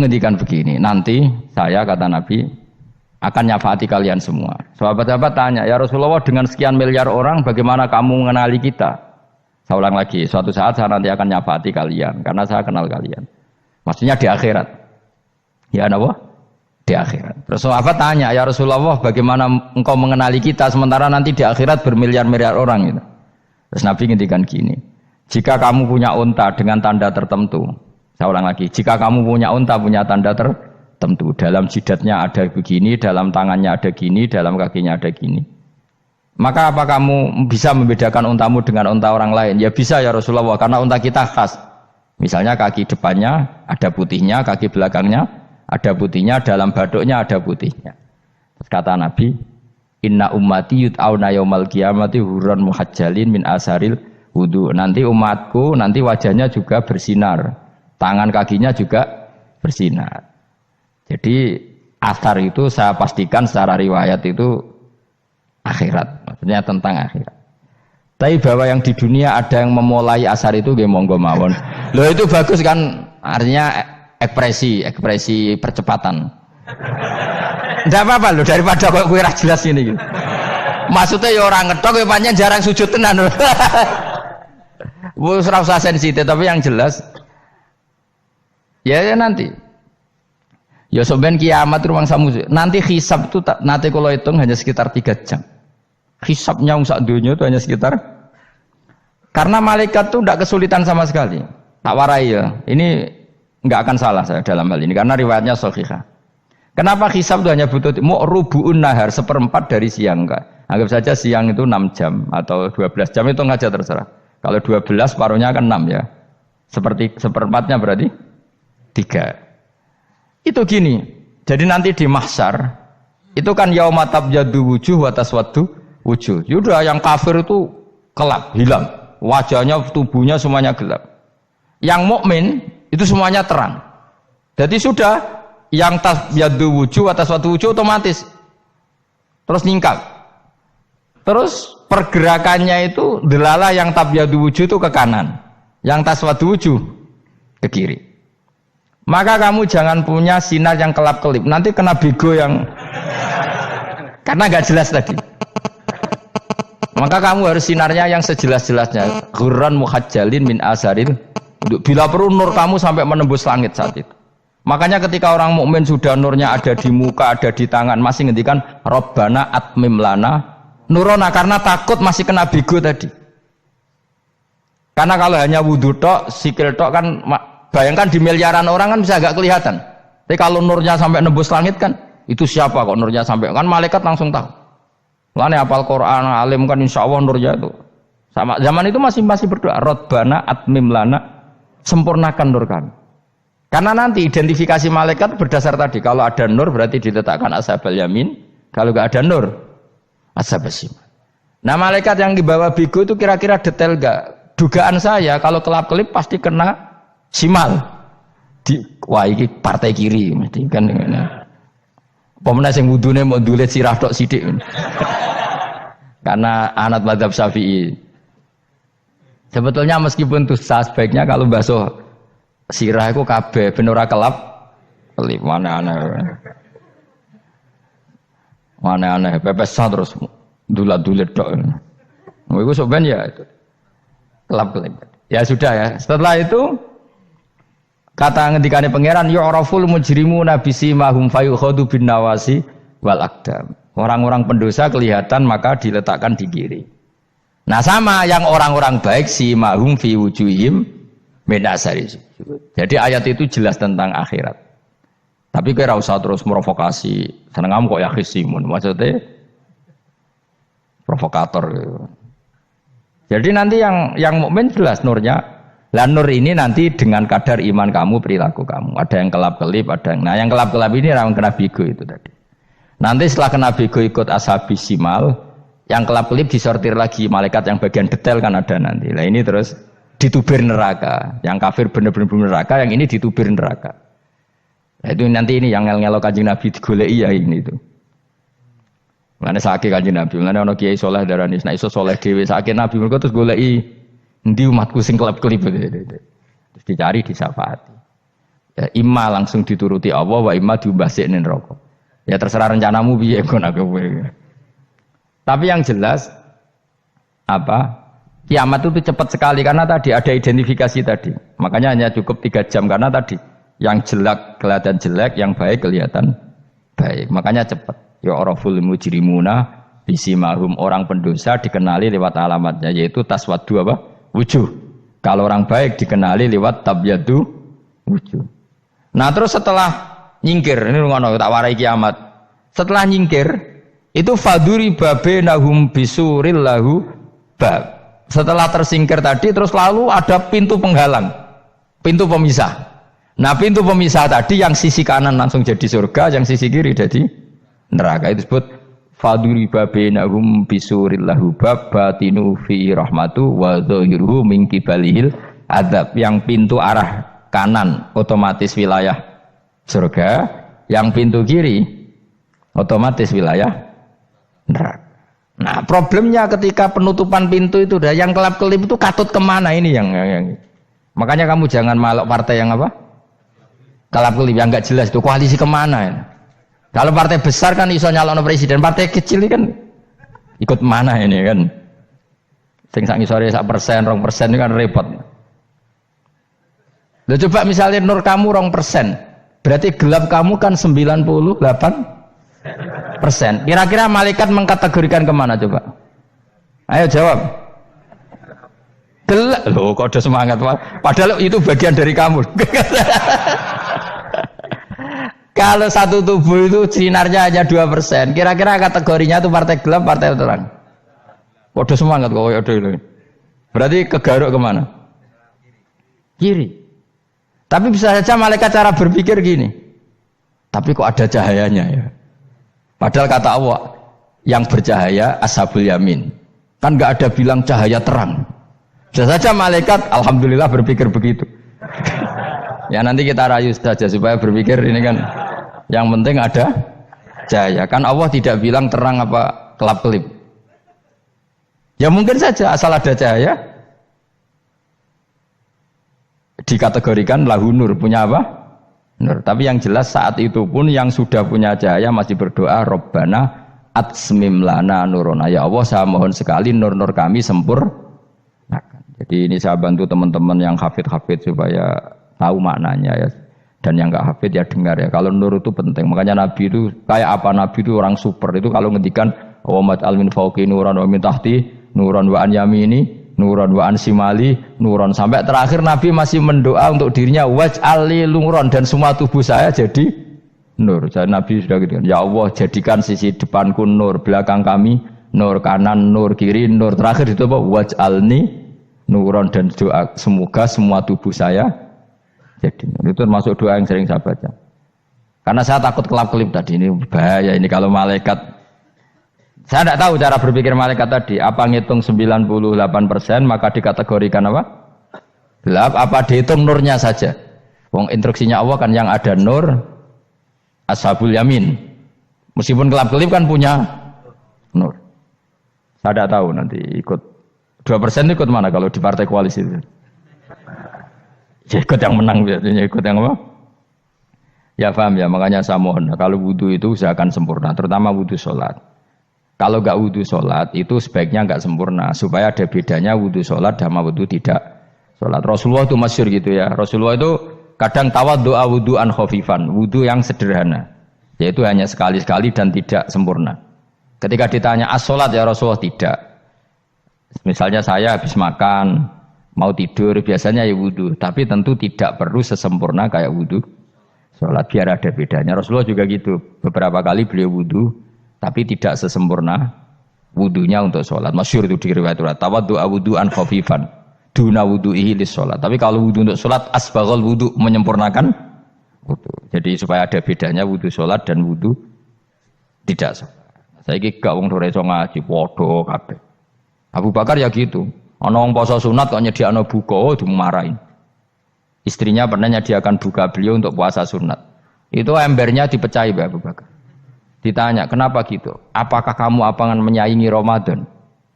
ngendikan begini, nanti saya kata Nabi akan nyafaati kalian semua. Sahabat-sahabat tanya, ya Rasulullah dengan sekian miliar orang bagaimana kamu mengenali kita? Saya ulang lagi, suatu saat saya nanti akan nyafaati kalian karena saya kenal kalian. Maksudnya di akhirat. Ya apa? Di akhirat. Terus sahabat tanya, ya Rasulullah bagaimana engkau mengenali kita sementara nanti di akhirat bermiliar-miliar orang gitu. Terus Nabi ngendikan gini, jika kamu punya unta dengan tanda tertentu, saya ulang lagi, jika kamu punya unta punya tanda tertentu, dalam jidatnya ada begini, dalam tangannya ada gini, dalam kakinya ada gini, maka apa kamu bisa membedakan untamu dengan unta orang lain? Ya bisa ya Rasulullah, karena unta kita khas. Misalnya kaki depannya ada putihnya, kaki belakangnya ada putihnya, dalam baduknya ada putihnya. Terus kata Nabi, inna ummati yut'auna yaumal qiyamati hurran muhajjalin min asaril wudu. Nanti umatku nanti wajahnya juga bersinar, tangan kakinya juga bersinar. Jadi asar itu saya pastikan secara riwayat itu akhirat, maksudnya tentang akhirat. Tapi bahwa yang di dunia ada yang memulai asar itu nggih monggo mawon. Loh itu bagus kan, artinya ekspresi percepatan. Enggak apa-apa loh, daripada kok kowe ora jelas ini gitu. Maksudnya ya orang ngetok kowe pancen jarang sujud tenan. Wis ora usah sensitif, tapi yang jelas ya nanti. Ya sampean kiamat ruang samu. Nanti hisab itu nanti kalau hitung hanya sekitar 3 jam. Hisabnya sak dunia itu hanya sekitar, karena malaikat itu tidak kesulitan sama sekali. Tak warai ya. Ini enggak akan salah saya dalam hal ini karena riwayatnya sahihah. Kenapa hisab itu hanya butuh rubu'un nahar, 1/4 dari siang enggak? Anggap saja siang itu 6 jam atau 12 jam itu aja terserah. Kalau 12 paruhnya kan 6 ya. Seperti 1/4-nya berarti 3. Itu gini. Jadi nanti di mahsyar itu kan yauma tabyaddu wujuh wa taswaddu wujuh. Yaudah yang kafir itu gelap, hilang. Wajahnya, tubuhnya semuanya gelap. Yang mukmin itu semuanya terang. Jadi sudah yang tabyaddu wujuh atas suatu wujuh otomatis terus nyingkap. Terus pergerakannya itu delala yang tabyaddu wujuh itu ke kanan, yang taswaddu wujuh ke kiri. Maka kamu jangan punya sinar yang kelap-kelip, nanti kena bego yang karena nggak jelas tadi. Maka kamu harus sinarnya yang sejelas-jelasnya. Ghurran muhajjalin min asaril. Bila perlu nur kamu sampai menembus langit saat itu. Makanya ketika orang mukmin sudah nurnya ada di muka, ada di tangan, masih ngendikan Rabbana atmim lana nurona, karena takut masih kena bigo tadi. Karena kalau hanya wudu tok, sikil tok kan, bayangkan di miliaran orang kan bisa agak kelihatan. Tapi kalau nurnya sampai nembus langit kan, itu siapa kok nurnya sampai, kan malaikat langsung tahu. Lane hafal Quran, alim kan insya Allah nurnya itu. Sama zaman itu masih berdoa, Rabbana atmim lana, sempurnakan nur kami. Karena nanti identifikasi malaikat berdasar tadi, kalau ada nur berarti diletakkan ashabal yamin, kalau nggak ada nur ashabas shimal. Nah malaikat yang dibawa bigo itu kira-kira detail nggak? Dugaan saya kalau kelap-kelip pasti kena simal. Wah ini partai kiri mesti kan. Pemenang yang wudhunya mau dulet sirah tok sidik. Karena anak mazhab Syafi'i. Sebetulnya meskipun itu sebaiknya kalau basuh sirah itu kabeh ben ora kelap kelip, mana-aneh pepesan terus dulat-dulit tok. Iku soben ya itu kelap-kelip. Ya sudah ya. Setelah itu kata ngendikane pangeran yu'raful mujrimuna bisimahum fayukhadu bin nawasi wal aqdam. Orang-orang pendosa kelihatan maka diletakkan di kiri. Nah sama yang orang-orang baik simahum fi wujuhim min asari sujud. Jadi ayat itu jelas tentang akhirat. Tapi kira usah terus provokasi. Seneng kamu kok ya khisimun, maksudnya provokator gitu. Jadi nanti yang mukmin jelas nurnya. Lah nur ini nanti dengan kadar iman kamu, perilaku kamu. Ada yang kelap-kelip, ada yang. Nah, yang kelap-kelip ini orang kena bigo itu tadi. Nanti setelah kena bigo ikut ashabis simal, yang kelap-kelip disortir lagi malaikat yang bagian detail kan ada nanti. Lah ini terus ditubir neraka. Yang kafir benar-benar neraka, yang ini ditubir neraka. Nah, itu nanti ini yang ngel-ngelo Kanjeng Nabi digoleki ya ini itu. Mana sakit Kanjeng Nabi, mana ono kiai soleh darani, nek iso soleh dhewe sakit Nabi mergo terus goleki endi umatku sing kelap-kelip terus dicari disyafaati. Ya, imma langsung dituruti Allah, wa imma diumbasik neraka. Ya terserah rencanamu piye kon aku. Tapi yang jelas apa? Kiamat itu cepat sekali karena tadi ada identifikasi tadi. Makanya hanya cukup 3 jam karena tadi yang jelek kelihatan jelek, yang baik kelihatan baik. Makanya cepat. Ya araful mujrimuna bisimahum, orang pendosa dikenali lewat alamatnya yaitu taswaddu apa? Wujuh. Kalau orang baik dikenali lewat tabyadu wujuh. Nah, terus setelah nyingkir, ini ngono tak warai kiamat. Setelah nyingkir itu faduri babenahum bisuril lahu bab. Setelah tersingkir tadi terus lalu ada pintu penghalang, pintu pemisah. Nah, pintu pemisah tadi yang sisi kanan langsung jadi surga, yang sisi kiri jadi neraka. Itu disebut faduri babenahum bisuril lahu bab batinu fi rahmatu wa dhahiruhu min qibalihil adzab. Yang pintu arah kanan otomatis wilayah surga, yang pintu kiri otomatis wilayah neraka. Nah, problemnya ketika penutupan pintu itu dah yang kelap-kelip itu katut kemana ini yang makanya kamu jangan malok partai yang apa? Kelap-kelip yang enggak jelas itu koalisi kemana ya? Kalau partai besar kan iso nyalon presiden, partai kecil ini kan ikut mana ini kan? Sing sak ngisore 1%, 2% ini kan repot. Loh, coba misalnya nur kamu 2%, berarti gelap kamu kan 98%. Kira-kira malaikat mengkategorikan kemana coba? Ayo jawab. Gelap. Loh, kok ada semangat Pak? Padahal itu bagian dari kamu. Kalau satu tubuh itu sinarnya hanya 2%, kira-kira kategorinya itu partai gelap, partai terang. Kok ada semangat kok ada ini. Berarti kegaruk kemana? Kiri. Tapi bisa saja malaikat cara berpikir gini. Tapi kok ada cahayanya ya? Padahal kata Allah, yang bercahaya ashabul yamin. Kan nggak ada bilang cahaya terang. Bisa saja malaikat, alhamdulillah berpikir begitu. Ya nanti kita rayu saja supaya berpikir ini kan. Yang penting ada cahaya. Kan Allah tidak bilang terang apa kelap-kelip. Ya mungkin saja asal ada cahaya. Dikategorikan lahu nur, punya apa? Nur. Tapi yang jelas saat itu pun yang sudah punya cahaya masih berdoa Rabbana atsmim lana nurona. Ya Allah, saya mohon sekali nur-nur kami sempurnakan. Jadi ini saya bantu teman-teman yang hafid-hafid supaya tahu maknanya ya. Dan yang enggak hafid ya dengar ya. Kalau nur itu penting. Makanya Nabi itu kayak apa? Nabi itu orang super. Itu kalau ngendikan wa mat min fauqi nuran wa min tahti nuran wa an yamini nuron wa ansimali nuron, sampai terakhir Nabi masih mendoa untuk dirinya waj'ali nuron, dan semua tubuh saya jadi nur. Jadi Nabi sudah gitu, ya Allah jadikan sisi depanku nur, belakang kami nur, kanan nur, kiri nur, terakhir itu apa? Waj'alni nuron, dan doa semoga semua tubuh saya jadi nur. Itu termasuk doa yang sering saya baca. Karena saya takut kelap-kelip tadi, ini bahaya ini kalau malaikat. Saya tidak tahu cara berpikir malaikat tadi. Apa ngitung 98% maka dikategorikan apa? Gelap. Apa dihitung nurnya saja? Wong instruksinya Allah kan yang ada nur ashabul yamin. Meskipun gelap-gelip kan punya nur. Saya tidak tahu nanti ikut 2% ikut mana kalau di partai koalisi itu? Ya ikut yang menang biasanya, ikut yang apa? Ya paham ya, makanya saya mohon kalau wudu itu usahakan sempurna, terutama wudu sholat. Kalau nggak wudu sholat itu sebaiknya nggak sempurna, supaya ada bedanya wudu sholat sama wudu tidak sholat. Rasulullah itu masyhur gitu ya. Rasulullah itu kadang tawaddu'a wudu'an khafifan, wudu yang sederhana, yaitu hanya sekali-sekali dan tidak sempurna. Ketika ditanya as-sholat ya Rasulullah, tidak. Misalnya saya habis makan, mau tidur, biasanya ya wudu, tapi tentu tidak perlu sesempurna kayak wudu sholat, biar ada bedanya. Rasulullah juga gitu, beberapa kali beliau wudu tapi tidak sesempurna wudunya untuk sholat. Masyhur itu di riwayat tawaddu'a wudu'an khafifan duna wudu'ihi lis sholat. Tapi kalau wudu untuk sholat asbaghal wudu, menyempurnakan wudu. Jadi supaya ada bedanya wudu sholat dan wudu tidak sholat. Saiki gak wong ora iso ngaji padha kabeh. Abu Bakar ya gitu. Ana wong poso sunat kok nyediakno buka dimarahin. Istrinya pernah nyediakan buka beliau untuk puasa sunat. Itu embernya dipecahi Mbak Abu Bakar. Ditanya, kenapa gitu? Apakah kamu akan menyaingi Ramadan?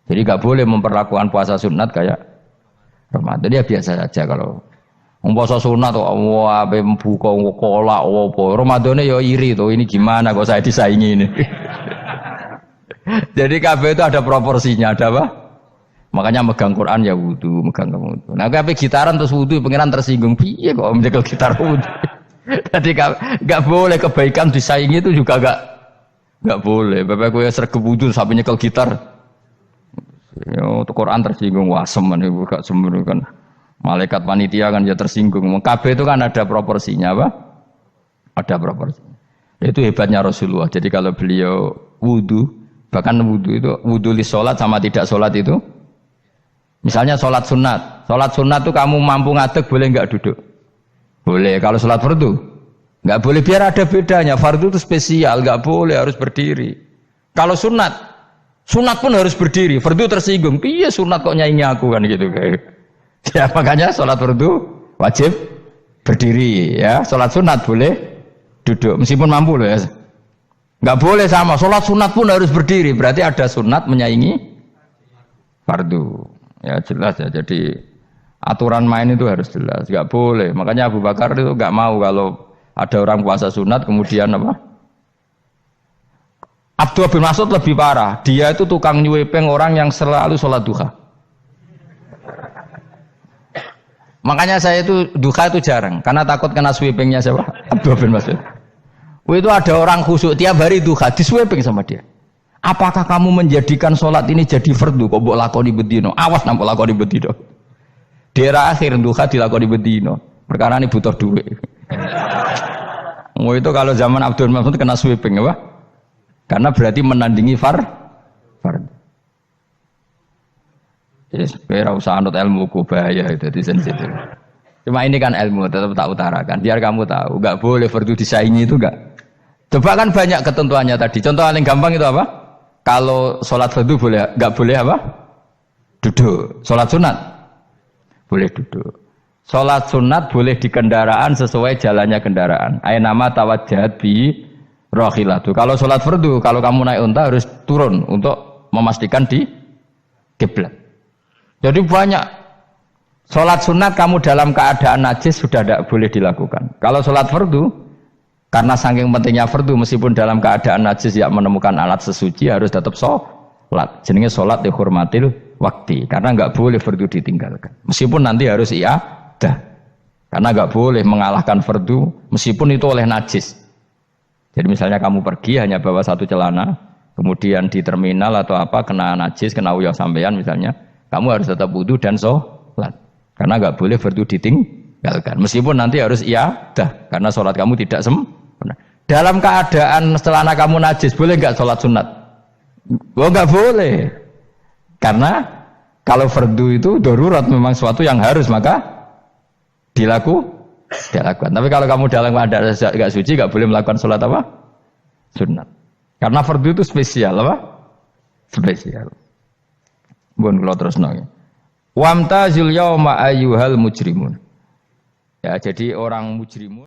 Jadi gak boleh memperlakukan puasa sunat kayak Ramadan. Ya biasa saja kalau Puasa sunat tuh, wah, buka kolak, apa? Ramadane ya iri tuh, ini gimana kok saya disaingi ini? Jadi kabeh itu ada proporsinya, ada apa? Makanya megang Quran ya wudu, megang wudu. Nah, kabeh gitaran terus wudu, pengiran tersinggung, piye kok menjegal gitar wudu? Jadi nggak boleh kebaikan disaingi itu juga nggak boleh. Bapak gue sergap wudu sampai nyekel gitar. Yo, Quran tersinggung, wah semen ibu gak semen kan. Malaikat panitia kan ya tersinggung. KB itu kan ada proporsinya apa? Ada proporsinya. Itu hebatnya Rasulullah. Jadi kalau beliau wudu, bahkan wudu itu wudu li sholat sama tidak sholat itu. Misalnya sholat sunat. Sholat sunat itu kamu mampu ngadeg boleh nggak duduk? Boleh. Kalau sholat fardu nggak boleh, biar ada bedanya. Fardu itu spesial, nggak boleh, harus berdiri. Kalau sunat pun harus berdiri. Fardu tersinggung. Iya sunat kok nyanyi aku kan gitu kayak. Ya makanya sholat fardu wajib berdiri ya, sholat sunat boleh duduk meskipun mampu loh ya. Nggak boleh sama, sholat sunat pun harus berdiri, berarti ada sunat menyaingi fardu. Ya jelas ya, jadi aturan main itu harus jelas, nggak boleh. Makanya Abu Bakar itu nggak mau kalau ada orang puasa sunat kemudian apa? Abdullah bin Mas'ud lebih parah, dia itu tukang nyuwepeng orang yang selalu sholat duha. Makanya saya itu duha itu jarang, karena takut kena sweepingnya siapa? Abdullah bin Mas'ud. Itu ada orang khusyuk tiap hari duha, di sweeping sama dia. Apakah kamu menjadikan sholat ini jadi fardu? Kok mbok lakoni bedino? Awas nampak lakoni bedino. Di era akhir duha dilakoni bedino. Perkara ini butuh duit. Itu kalau zaman Abdullah bin Mas'ud kena sweeping apa? Karena berarti menandingi fardu. Yes, ora usah anut ilmu ku bahaya itu di sensitif. Cuma ini kan ilmu tetap tak utarakan biar kamu tahu, enggak boleh fardu disaingi itu enggak. Coba kan banyak ketentuannya tadi. Contoh paling gampang itu apa? Kalau sholat fardu boleh enggak boleh apa? Duduk. Sholat sunat boleh duduk. Sholat sunat boleh di kendaraan sesuai jalannya kendaraan. Ainama tawajjahat bi rakhilatu. Kalau sholat fardu, kalau kamu naik unta harus turun untuk memastikan di kiblat. Jadi banyak sholat sunat kamu dalam keadaan najis sudah tidak boleh dilakukan. Kalau sholat fardu, karena saking pentingnya fardu, meskipun dalam keadaan najis ya menemukan alat sesuci harus tetap sholat. Jenenge sholat dihormatil waktu, karena nggak boleh fardu ditinggalkan. Meskipun nanti harus iadah, karena nggak boleh mengalahkan fardu meskipun itu oleh najis. Jadi misalnya kamu pergi hanya bawa satu celana, kemudian di terminal atau apa kena najis, kena uyah sampean misalnya. Kamu harus tetap wudu dan sholat, karena nggak boleh fardu ditinggalkan. Meskipun nanti harus iadah, karena sholat kamu tidak sempurna. Dalam keadaan celana kamu najis, boleh nggak sholat sunat? Oh nggak boleh, karena kalau fardu itu darurat, memang sesuatu yang harus maka dilakukan. Tapi kalau kamu dalam keadaan nggak suci, nggak boleh melakukan sholat apa? Sunat. Karena fardu itu spesial apa? Spesial. Bon kalau terus nol. Wamtazul yauma ayyuhal mujrimun. Ya jadi orang mujrimun.